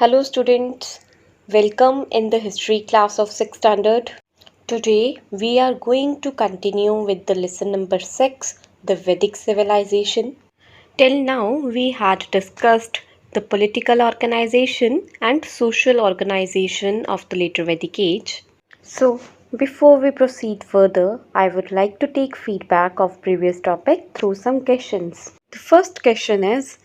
Hello students, welcome in the history class of 6th standard. Today we are going to continue with the lesson number 6, the Vedic civilization. Till now we had discussed the political organization and social organization of the later Vedic age. So before we proceed further, I would like to take feedback of previous topic through some questions. The first question is,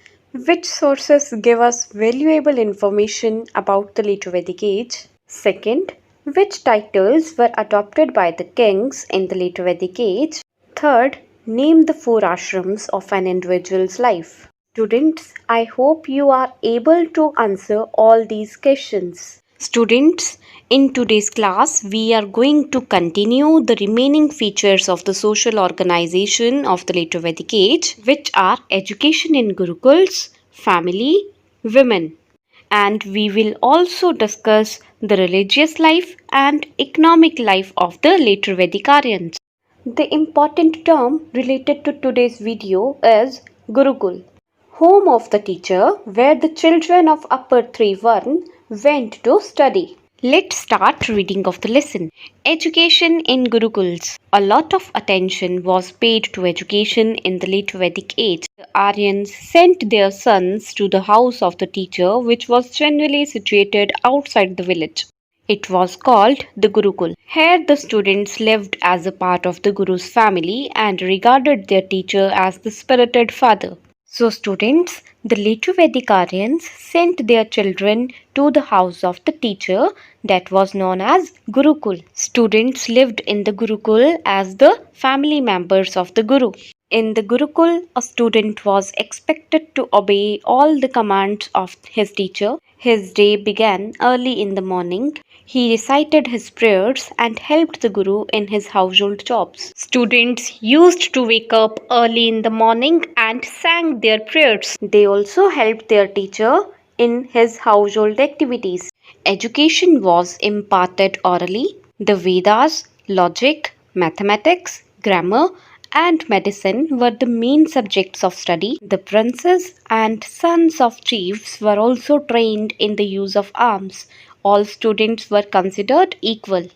which sources give us valuable information about the later Vedic age? Second, which titles were adopted by the kings in the later Vedic age? Third, name the four ashrams of an individual's life. Students, I hope you are able to answer all these questions. Students, in today's class, we are going to continue the remaining features of the social organization of the later Vedic age, which are education in Gurukuls, family, women. And we will also discuss the religious life and economic life of the later Vedic Aryans. The important term related to today's video is Gurukul, home of the teacher where the children of upper three Varn went to study. Let's start reading of the lesson. Education in Gurukuls. A lot of attention was paid to education in the late Vedic age. The Aryans sent their sons to the house of the teacher, which was generally situated outside the village. It was called the Gurukul. Here the students lived as a part of the Guru's family and regarded their teacher as the spirited father. So students, the later Vedic Aryans sent their children to the house of the teacher that was known as Gurukul. Students lived in the Gurukul as the family members of the Guru. In the Gurukul, a student was expected to obey all the commands of his teacher. His day began early in the morning. He recited his prayers and helped the Guru in his household jobs. Students used to wake up early in the morning and sang their prayers. They also helped their teacher in his household activities. Education was imparted orally. The Vedas, logic, mathematics, grammar, and medicine were the main subjects of study. The princes and sons of chiefs were also trained in the use of arms. All students were considered equal.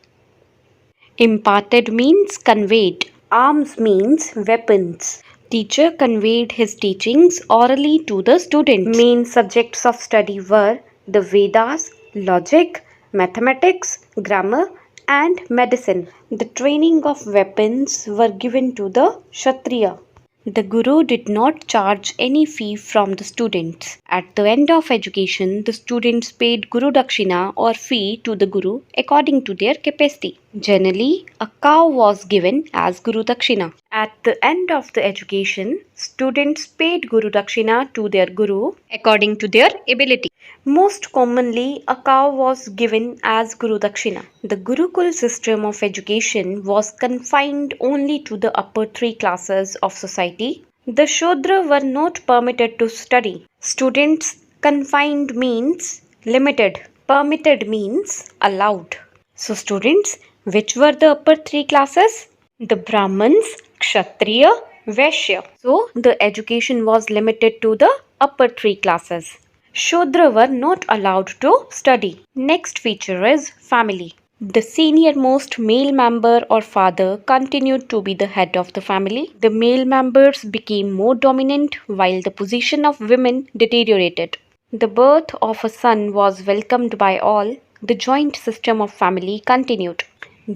Imparted means conveyed. Arms means weapons. Teacher conveyed his teachings orally to the students. Main subjects of study were the Vedas, logic, mathematics, grammar, and medicine. The training of weapons were given to the Kshatriya. The Guru did not charge any fee from the students. At the end of education, the students paid Guru Dakshina or fee to the Guru according to their capacity. Generally, a cow was given as Guru Dakshina. At the end of the education, students paid Guru Dakshina to their Guru according to their ability. Most commonly, a cow was given as Guru Dakshina. The Gurukul system of education was confined only to the upper three classes of society. The Shudra were not permitted to study. Students confined means limited. Permitted means allowed. So students, which were the upper three classes? The Brahmins, Kshatriya, Vaishya. So the education was limited to the upper three classes. Shudra were not allowed to study. Next feature is family. The senior most male member or father continued to be the head of the family. The male members became more dominant while the position of women deteriorated. The birth of a son was welcomed by all. The joint system of family continued.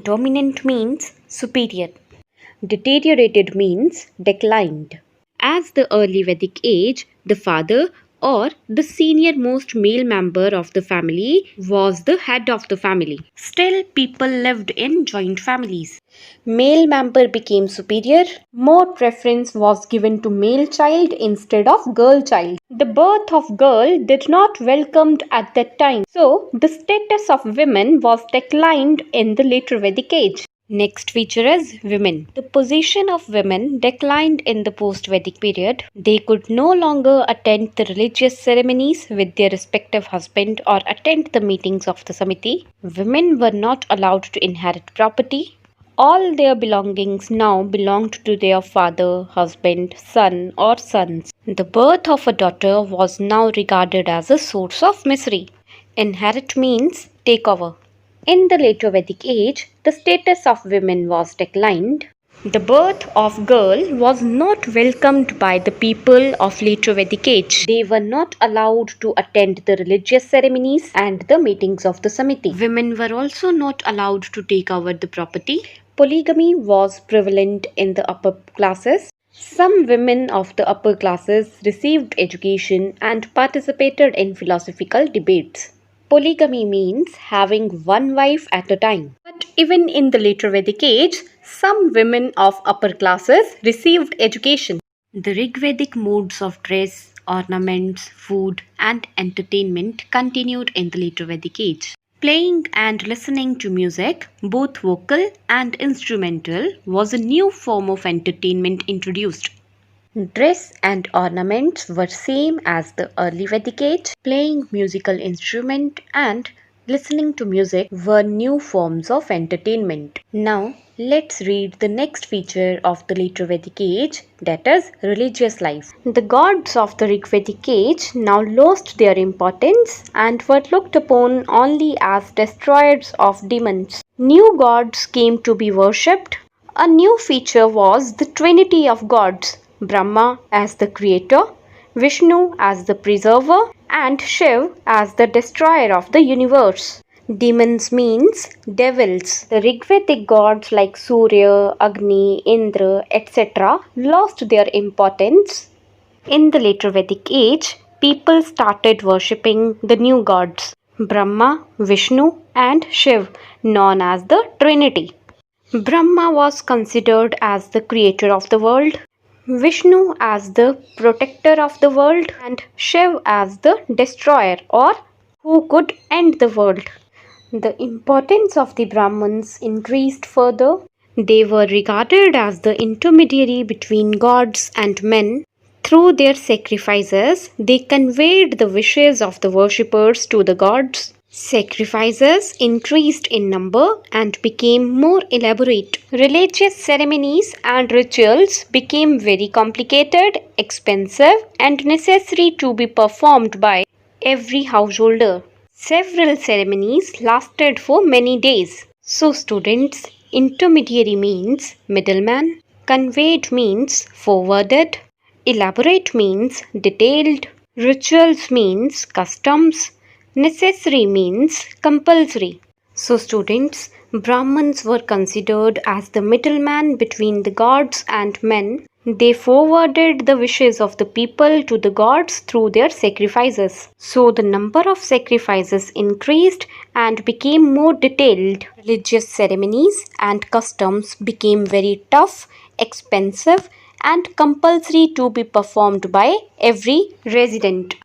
Dominant means superior. Deteriorated means declined. As the early Vedic age, the father or the senior most male member of the family was the head of the family. Still, people lived in joint families. Male member became superior. More preference was given to male child instead of girl child. The birth of girl did not welcomed at that time. So, the status of women was declined in the later Vedic age. Next feature is women. The position of women declined in the post-Vedic period. They could no longer attend the religious ceremonies with their respective husband or attend the meetings of the Samiti. Women were not allowed to inherit property. All their belongings now belonged to their father, husband, son or sons. The birth of a daughter was now regarded as a source of misery. Inherit means take over. In the later Vedic age, the status of women was declined. The birth of girl was not welcomed by the people of later Vedic age. They were not allowed to attend the religious ceremonies and the meetings of the Samiti. Women were also not allowed to take over the property. Polygamy was prevalent in the upper classes. Some women of the upper classes received education and participated in philosophical debates. Polygamy means having one wife at a time. But even in the later Vedic age, some women of upper classes received education. The Rigvedic modes of dress, ornaments, food, and entertainment continued in the later Vedic age. Playing and listening to music, both vocal and instrumental, was a new form of entertainment introduced. Dress and ornaments were same as the early Vedic age. Playing musical instrument and listening to music were new forms of entertainment. Now let's read the next feature of the later Vedic age, that is religious life. The gods of the Rigvedic age now lost their importance and were looked upon only as destroyers of demons. New gods came to be worshipped. A new feature was the trinity of gods, Brahma as the creator, Vishnu as the preserver, and Shiv as the destroyer of the universe. Demons means devils. The Rigvedic gods like Surya, Agni, Indra, etc. lost their importance. In the later Vedic age, people started worshipping the new gods, Brahma, Vishnu, and Shiv, known as the Trinity. Brahma was considered as the creator of the world, Vishnu as the protector of the world, and Shiv as the destroyer or who could end the world. The importance of the Brahmins increased further. They were regarded as the intermediary between gods and men. Through their sacrifices, they conveyed the wishes of the worshippers to the gods. Sacrifices increased in number and became more elaborate. Religious ceremonies and rituals became very complicated, expensive, and necessary to be performed by every householder. Several ceremonies lasted for many days. So, students, intermediary means middleman, conveyed means forwarded, elaborate means detailed, rituals means customs, necessary means compulsory. So, students, Brahmins were considered as the middleman between the gods and men. They forwarded the wishes of the people to the gods through their sacrifices. So, the number of sacrifices increased and became more detailed. Religious ceremonies and customs became very tough, expensive, and compulsory to be performed by every resident.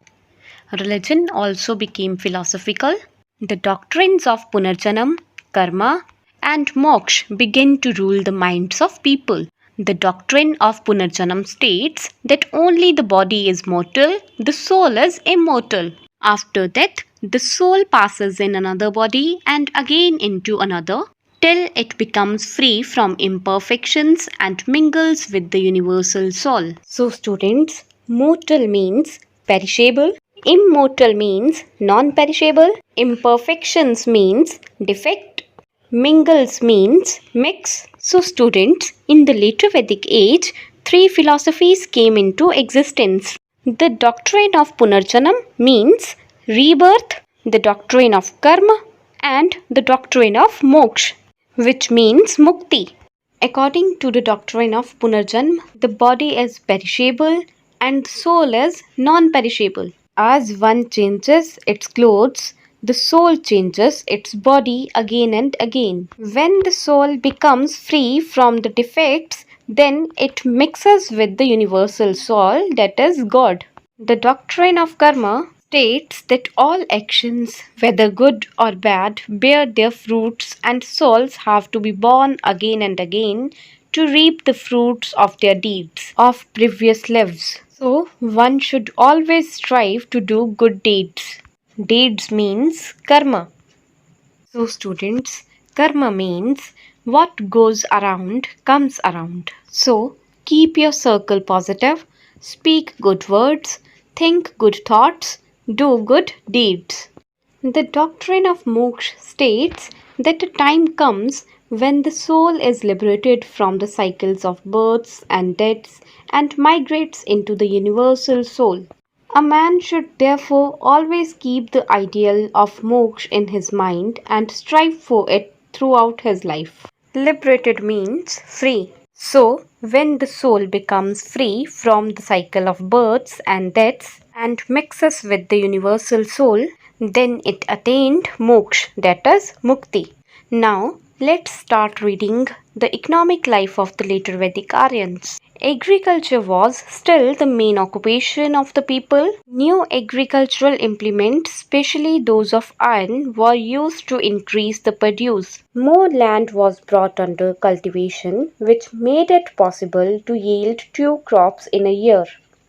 Religion also became philosophical. The doctrines of Punarjanam, Karma, and Moksha began to rule the minds of people. The doctrine of Punarjanam states that only the body is mortal, the soul is immortal. After death, the soul passes in another body and again into another till it becomes free from imperfections and mingles with the universal soul. So, students, mortal means perishable. Immortal means non-perishable. Imperfections means defect. Mingles means mix. So students, in the later Vedic age, three philosophies came into existence. The doctrine of Punarjanam means rebirth, the doctrine of Karma, and the doctrine of Moksha, which means Mukti. According to the doctrine of Punarjanam, the body is perishable and the soul is non-perishable. As one changes its clothes, the soul changes its body again and again. When the soul becomes free from the defects, then it mixes with the universal soul, that is God. The doctrine of karma states that all actions, whether good or bad, bear their fruits and souls have to be born again and again to reap the fruits of their deeds of previous lives. So, one should always strive to do good deeds. Deeds means karma. So, students, karma means what goes around comes around. So, keep your circle positive, speak good words, think good thoughts, do good deeds. The doctrine of moksha states that a time comes when the soul is liberated from the cycles of births and deaths and migrates into the universal soul. A man should therefore always keep the ideal of moksha in his mind and strive for it throughout his life. Liberated means free. So, when the soul becomes free from the cycle of births and deaths and mixes with the universal soul, then it attained moksha, that is, mukti. Now, let's start reading the economic life of the later Vedic Aryans. Agriculture was still the main occupation of the people. New agricultural implements, especially those of iron, were used to increase the produce. More land was brought under cultivation, which made it possible to yield 2 crops in a year.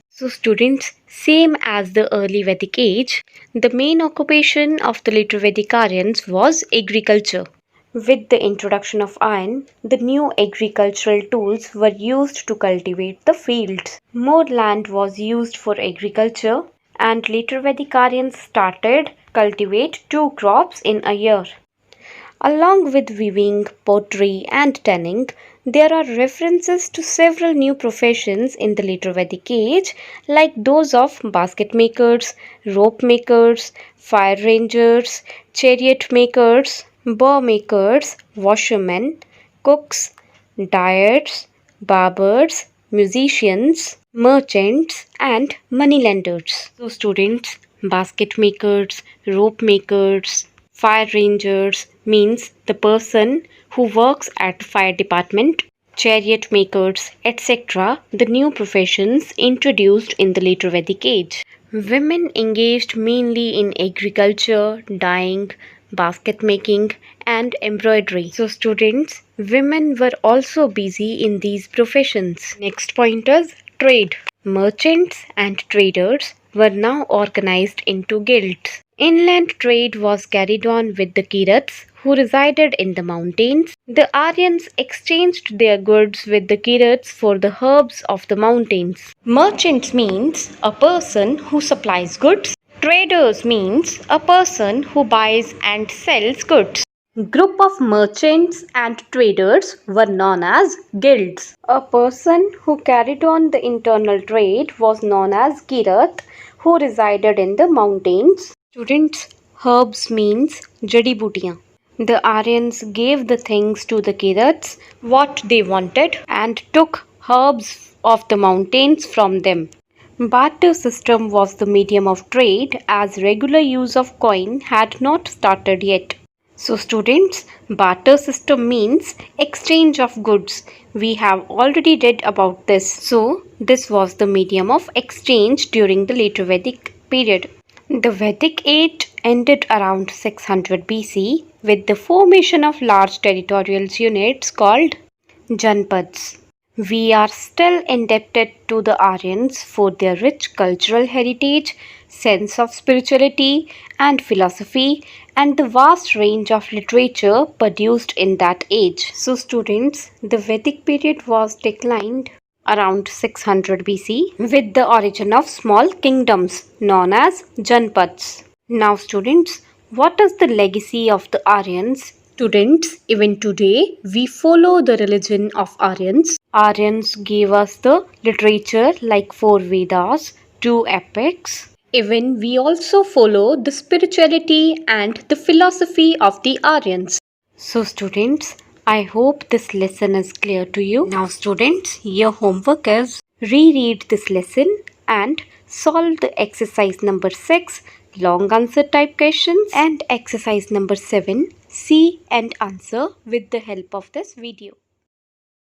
So, students, same as the early Vedic age, the main occupation of the later Vedic Aryans was agriculture. With the introduction of iron, the new agricultural tools were used to cultivate the fields. More land was used for agriculture, and later Vedic Aryans started cultivate 2 crops in a year. Along with weaving, pottery, and tanning, there are references to several new professions in the later Vedic age, like those of basket makers, rope makers, fire rangers, chariot makers, bow makers, washermen, cooks, dyers, barbers, musicians, merchants, and moneylenders. So, students, basket makers, rope makers, fire rangers means the person who works at fire department, chariot makers, etc. the new professions introduced in the later Vedic age. Women engaged mainly in agriculture, dyeing, basket making and embroidery. So students, women were also busy in these professions. Next point is trade. Merchants and traders were now organized into guilds. Inland trade was carried on with the Kirats who resided in the mountains. The Aryans exchanged their goods with the Kirats for the herbs of the mountains. Merchants means a person who supplies goods. Traders means a person who buys and sells goods. Group of merchants and traders were known as guilds. A person who carried on the internal trade was known as Kirat, who resided in the mountains. Students, herbs means jadi butiyan. The Aryans gave the things to the Kirats what they wanted and took herbs of the mountains from them. Barter system was the medium of trade as regular use of coin had not started yet. So students, barter system means exchange of goods. We have already read about this. So this was the medium of exchange during the later Vedic period. The Vedic age ended around 600 BC with the formation of large territorial units called Janpads. We are still indebted to the Aryans for their rich cultural heritage, sense of spirituality and philosophy, and the vast range of literature produced in that age. So students, the Vedic period was declined around 600 BC with the origin of small kingdoms known as Janpads. Now students, what is the legacy of the Aryans? Students, even today we follow the religion of Aryans. Aryans gave us the literature like 4 Vedas, 2 epics. Even we also follow the spirituality and the philosophy of the Aryans. So students, I hope this lesson is clear to you. Now students, your homework is reread this lesson and solve the exercise number 6 long answer type questions and exercise number 7 see and answer with the help of this video.